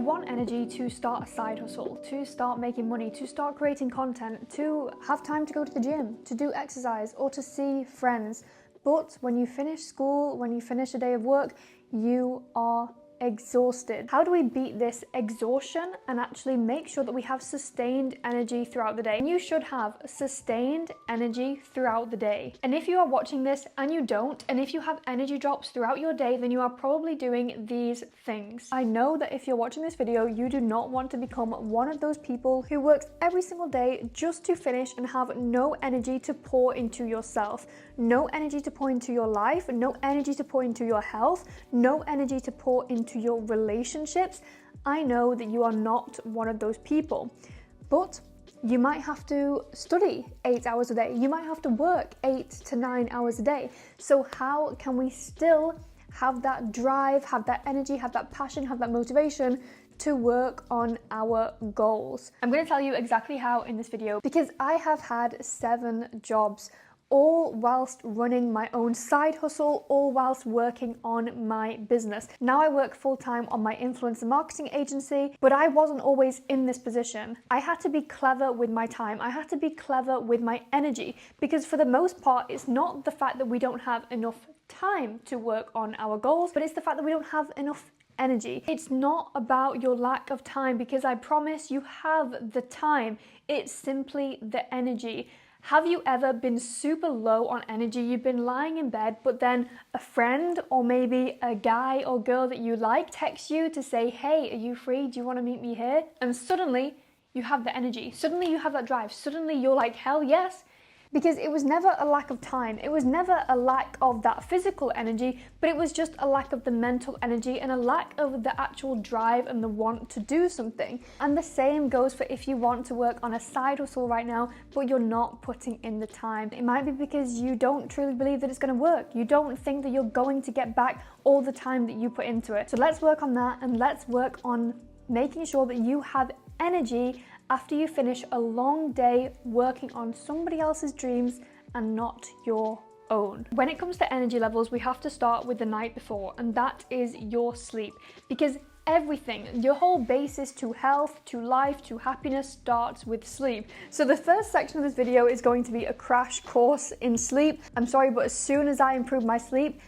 want energy to start a side hustle, to start making money, to start creating content, to have time to go to the gym, to do exercise, or to see friends. But when you finish school, when you finish a day of work, you are exhausted. How do we beat this exhaustion and actually make sure that we have sustained energy throughout the day? And you should have sustained energy throughout the day. And if you are watching this and you don't, and if you have energy drops throughout your day, then you are probably doing these things. I know that if you're watching this video, you do not want to become one of those people who works every single day just to finish and have no energy to pour into yourself, no energy to pour into your life, no energy to pour into your health, no energy to pour into your relationships. I know that you are not one of those people, but you might have to study 8 hours a day. You might have to work 8 to 9 hours a day. So how can we still have that drive, have that energy, have that passion, have that motivation to work on our goals? I'm going to tell you exactly how in this video, because I have had 7 jobs, all whilst running my own side hustle, all whilst working on my business. Now I work full-time on my influencer marketing agency, but I wasn't always in this position. I had to be clever with my time. I had to be clever with my energy, because for the most part, it's not the fact that we don't have enough time to work on our goals, but it's the fact that we don't have enough energy. It's not about your lack of time, because I promise you have the time. It's simply the energy. Have you ever been super low on energy? You've been lying in bed, but then a friend or maybe a guy or girl that you like texts you to say, hey, are you free? Do you want to meet me here? And suddenly you have the energy. Suddenly you have that drive. Suddenly you're like, hell yes. Because it was never a lack of time. It was never a lack of that physical energy, but it was just a lack of the mental energy and a lack of the actual drive and the want to do something. And the same goes for if you want to work on a side hustle right now, but you're not putting in the time. It might be because you don't truly believe that it's going to work. You don't think that you're going to get back all the time that you put into it. So let's work on that, and let's work on making sure that you have energy after you finish a long day working on somebody else's dreams and not your own. When it comes to energy levels, we have to start with the night before, and that is your sleep, because everything, your whole basis to health, to life, to happiness starts with sleep. So the first section of this video is going to be a crash course in sleep. I'm sorry, but as soon as I improve my sleep,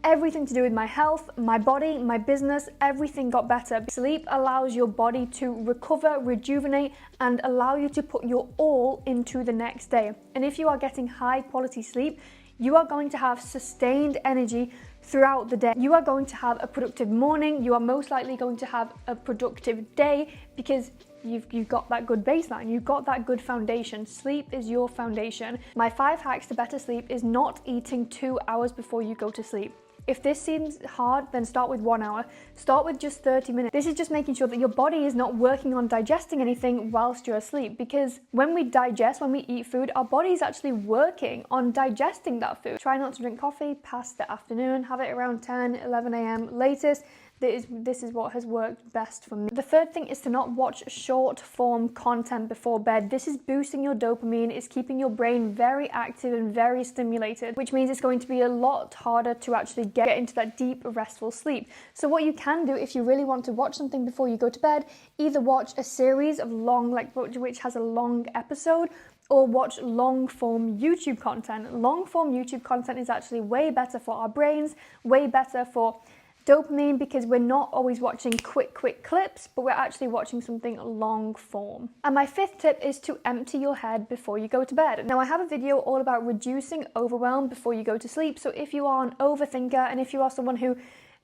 everything to do with my health, my body, my business, everything got better. Sleep allows your body to recover, rejuvenate, and allow you to put your all into the next day. And if you are getting high quality sleep, you are going to have sustained energy throughout the day. You are going to have a productive morning. You are most likely going to have a productive day because you've got that good baseline. You've got that good foundation. Sleep is your foundation. My 5 hacks to better sleep is not eating 2 hours before you go to sleep. If this seems hard, then start with 1 hour. Start with just 30 minutes. This is just making sure that your body is not working on digesting anything whilst you're asleep, because when we digest, when we eat food, our body is actually working on digesting that food. Try not to drink coffee past the afternoon. Have it around 10, 11 a.m. latest. This is what has worked best for me. The third thing is to not watch short form content before bed. This is boosting your dopamine. It's keeping your brain very active and very stimulated, which means it's going to be a lot harder to actually get into that deep, restful sleep. So what you can do if you really want to watch something before you go to bed, either watch a series of long, which has a long episode, or watch long form YouTube content. Long form YouTube content is actually way better for our brains, way better for dopamine, because we're not always watching quick clips, but we're actually watching something long form. And my 5th tip is to empty your head before you go to bed. Now I have a video all about reducing overwhelm before you go to sleep. So if you are an overthinker, and if you are someone who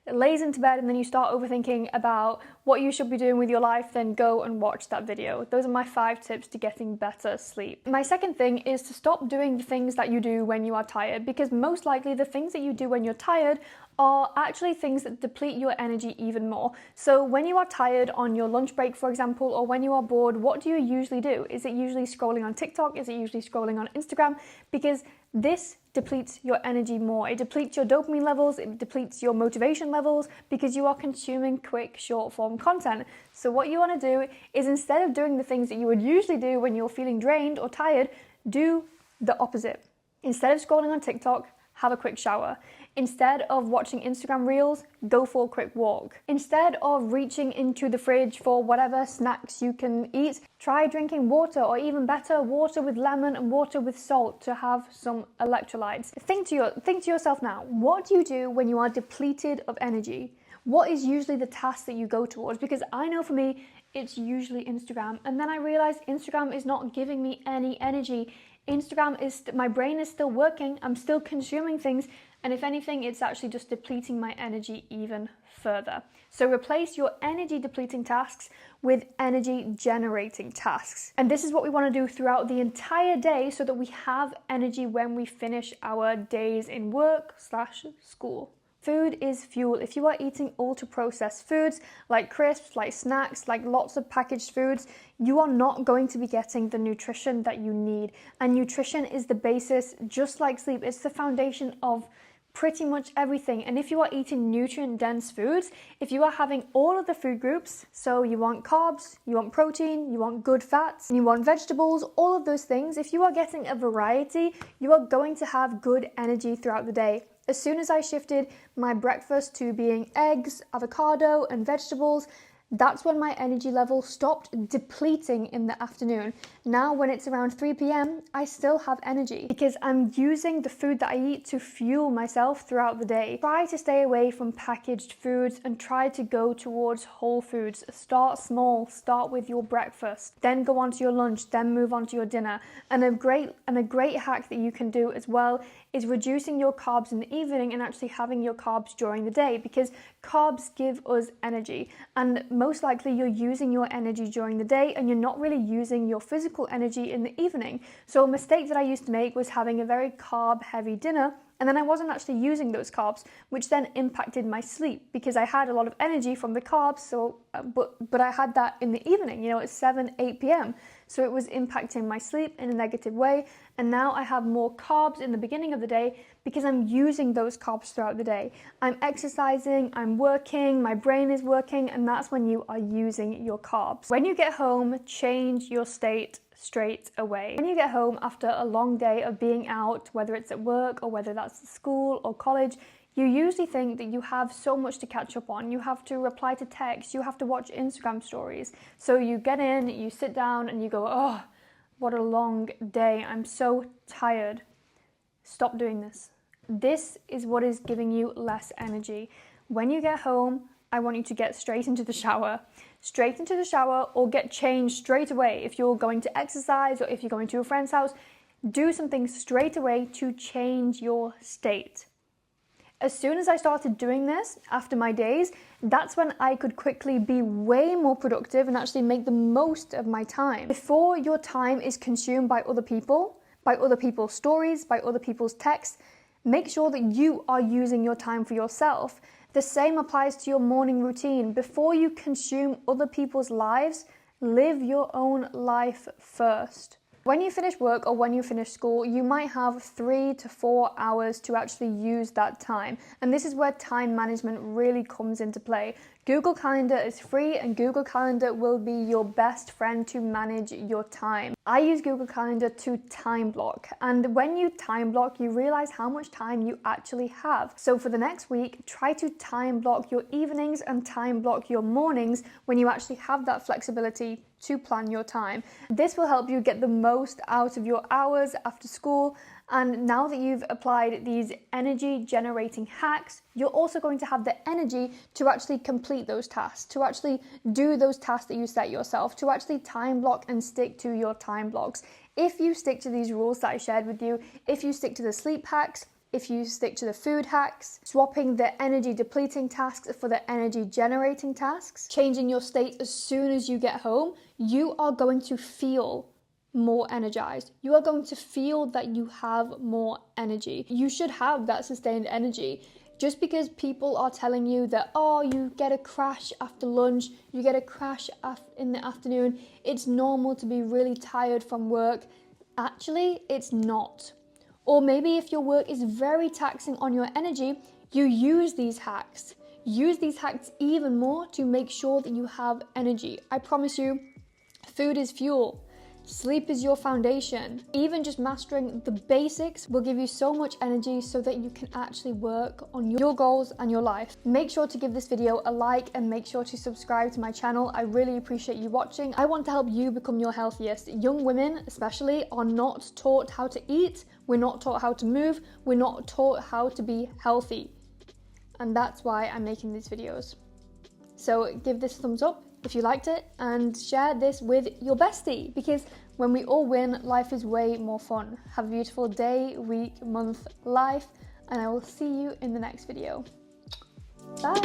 lays into bed and then you start overthinking about what you should be doing with your life, then go and watch that video. Those are my 5 tips to getting better sleep. My second thing is to stop doing the things that you do when you are tired, because most likely the things that you do when you're tired are actually things that deplete your energy even more. So when you are tired on your lunch break, for example, or when you are bored, what do you usually do? Is it usually scrolling on TikTok? Is it usually scrolling on Instagram? Because this depletes your energy more. It depletes your dopamine levels, it depletes your motivation levels, because you are consuming quick, short form content. So what you want to do is, instead of doing the things that you would usually do when you're feeling drained or tired, do the opposite. Instead of scrolling on TikTok, have a quick shower. Instead of watching Instagram reels, go for a quick walk. Instead of reaching into the fridge for whatever snacks you can eat, try drinking water, or even better, water with lemon and water with salt to have some electrolytes. Think to yourself now, what do you do when you are depleted of energy? What is usually the task that you go towards? Because I know for me, it's usually Instagram. And then I realized Instagram is not giving me any energy. Instagram is, my brain is still working, I'm still consuming things, and if anything, it's actually just depleting my energy even further. So replace your energy depleting tasks with energy generating tasks. And this is what we want to do throughout the entire day so that we have energy when we finish our days in work/school. Food is fuel. If you are eating ultra-processed foods like crisps, like snacks, like lots of packaged foods, you are not going to be getting the nutrition that you need. And nutrition is the basis, just like sleep. It's the foundation of pretty much everything. And if you are eating nutrient-dense foods, if you are having all of the food groups, so you want carbs, you want protein, you want good fats, and you want vegetables, all of those things, if you are getting a variety, you are going to have good energy throughout the day. As soon as I shifted my breakfast to being eggs, avocado, and vegetables, that's when my energy level stopped depleting in the afternoon. Now when it's around 3 p.m, I still have energy because I'm using the food that I eat to fuel myself throughout the day. Try to stay away from packaged foods and try to go towards whole foods. Start small, start with your breakfast, then go on to your lunch, then move on to your dinner. And a great hack that you can do as well is reducing your carbs in the evening and actually having your carbs during the day, because carbs give us energy, and most likely you're using your energy during the day and you're not really using your physical energy in the evening. So a mistake that I used to make was having a very carb heavy dinner, and then I wasn't actually using those carbs, which then impacted my sleep because I had a lot of energy from the carbs. So, but I had that in the evening, at 7, 8 p.m. So it was impacting my sleep in a negative way. And now I have more carbs in the beginning of the day because I'm using those carbs throughout the day. I'm exercising, I'm working, my brain is working, and that's when you are using your carbs. When you get home, change your state straight away. When you get home after a long day of being out, whether it's at work or whether that's at school or college, you usually think that you have so much to catch up on. You have to reply to texts, you have to watch Instagram stories. So you get in, you sit down and you go, oh, what a long day. I'm so tired. Stop doing this. This is what is giving you less energy. When you get home, I want you to get straight into the shower. Straight into the shower, or get changed straight away. If you're going to exercise or if you're going to a friend's house, do something straight away to change your state. As soon as I started doing this after my days, that's when I could quickly be way more productive and actually make the most of my time. Before your time is consumed by other people, by other people's stories, by other people's texts, make sure that you are using your time for yourself. The same applies to your morning routine. Before you consume other people's lives, live your own life first. When you finish work or when you finish school, you might have 3 to 4 hours to actually use that time. And this is where time management really comes into play. Google Calendar is free, and Google Calendar will be your best friend to manage your time. I use Google Calendar to time block, and when you time block, you realize how much time you actually have. So for the next week, try to time block your evenings and time block your mornings when you actually have that flexibility to plan your time. This will help you get the most out of your hours after school. And now that you've applied these energy generating hacks, you're also going to have the energy to actually complete those tasks, to actually do those tasks that you set yourself, to actually time block and stick to your time blocks. If you stick to these rules that I shared with you, if you stick to the sleep hacks, if you stick to the food hacks, swapping the energy depleting tasks for the energy generating tasks, changing your state as soon as you get home, you are going to feel more energized. You are going to feel that you have more energy. You should have that sustained energy. Just because people are telling you that, oh, you get a crash after lunch, you get a crash in the afternoon, it's normal to be really tired from work. Actually, it's not. Or maybe if your work is very taxing on your energy, you use these hacks. Use these hacks even more to make sure that you have energy. I promise you, food is fuel. Sleep is your foundation. Even just mastering the basics will give you so much energy so that you can actually work on your goals and your life. Make sure to give this video a like and make sure to subscribe to my channel. I really appreciate you watching. I want to help you become your healthiest. Young women especially are not taught how to eat, we're not taught how to move, we're not taught how to be healthy. And that's why I'm making these videos. So give this a thumbs up if you liked it and share this with your bestie, because when we all win, life is way more fun. Have a beautiful day, week, month, life, and I will see you in the next video. Bye!